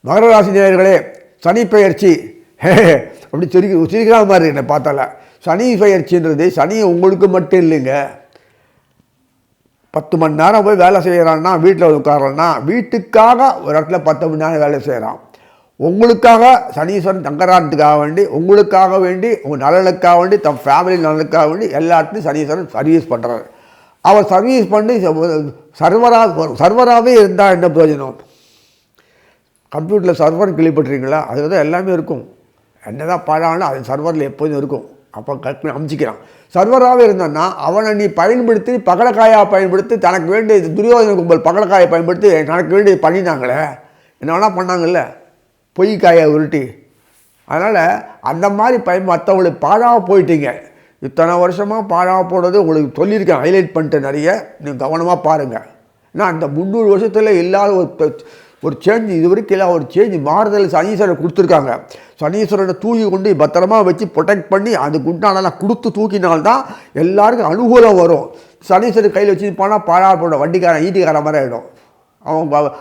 மகர ராசி நேயர்களே, சனி பெயர்ச்சி அப்படி சிரிக்கிற மாதிரி என்னை பார்த்தால. சனி பெயர்ச்சின்றது சனி உங்களுக்கு மட்டும் இல்லைங்க. 10 மணி நேரம் போய் வேலை செய்கிறான்னா, வீட்டில் உட்காரன்னா, வீட்டுக்காக ஒரு இடத்துல 10 மணி நேரம் வேலை செய்கிறான். உங்களுக்காக சனீஸ்வரன் தங்கரானத்துக்காக வேண்டி, உங்களுக்காக வேண்டி, உங்கள் நலனுக்காக வேண்டி, தம் ஃபேமிலி நலனுக்காக வேண்டி எல்லா இடத்துலையும் சனீஸ்வரன் சர்வீஸ் பண்ணுறாரு. அவர் சர்வீஸ் பண்ணி சர்வராகவே இருந்தால் என்ன பிரயோஜனம்? கம்ப்யூட்டரில் சர்வர் கேள்விப்பட்டிருக்கீங்களா? அது தான் எல்லாமே இருக்கும். என்ன தான் பாழாலும் அது சர்வரில் எப்போதும் இருக்கும். அப்போ கற்பனை அமைச்சிக்கிறான். சர்வராகவே இருந்தான்னா அவனை நீ பயன்படுத்தி பகலக்காயாக பயன்படுத்தி தனக்கு வேண்டிய துரியோதன கும்பல் பகலக்காயை பயன்படுத்தி தனக்கு வேண்டியது பண்ணினாங்களே, என்ன வேணால் பண்ணாங்கல்ல, பொய்க்காயை உருட்டி. அதனால் அந்த மாதிரி மற்றவங்களுக்கு பாழாக போயிட்டீங்க. இத்தனை வருஷமாக பாழாக போனது உங்களுக்கு சொல்லியிருக்கேன், ஹைலைட் பண்ணிட்டு நிறைய. நீங்கள் கவனமாக பாருங்கள். ஏன்னா அந்த 300 வருஷத்தில் இல்லாத ஒரு சேஞ்ச் இது வரைக்கும் இல்லை. ஒரு சேஞ்ச் மாறுதல் சனீஸ்வரன் கொடுத்துருக்காங்க. சனீஸ்வரனை தூக்கி கொண்டு பத்திரமா வச்சு ப்ரொடெக்ட் பண்ணி அதுக்கு உண்டானலாம் கொடுத்து தூக்கினால்தான் எல்லாருக்கும் அனுகூலம் வரும். சனீஸ்வரன் கையில் வச்சு போனால் பாழாக போட வண்டிக்காரன் ஈட்டிக்காரன் மாதிரி ஆகிடும்.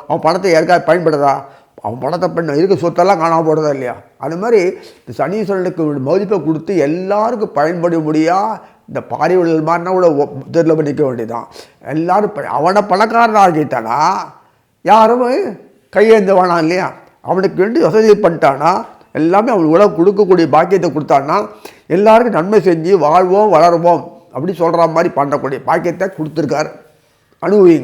அவன் பணத்தை யாருக்காவது பயன்படுதா? அவன் பணத்தை பண்ண இருக்க சொத்தெல்லாம் காணாமல் போடுறதா இல்லையா? அது மாதிரி இந்த சனீஸ்வரனுக்கு மதிப்பை கொடுத்து எல்லாருக்கும் பயன்படும்படியா இந்த பாரிவர்கள் மாதிரினா கூட தெருவில் பண்ணிக்க வேண்டியதான். எல்லோரும் அவனை பணக்காரன் ஆகிட்டானா யாரும் கையேந்த வேணாம் இல்லையா? அவனுக்கு வேண்டி வசதி பண்ணிட்டானா, எல்லாமே அவனுக்கு உலக கொடுக்கக்கூடிய பாக்கியத்தை கொடுத்தான்னா எல்லாருக்கும் நன்மை செஞ்சு வாழ்வோம் வளருவோம் அப்படி சொல்கிற மாதிரி பண்ணக்கூடிய பாக்கியத்தை கொடுத்துருக்காரு. அனுபவிங்க.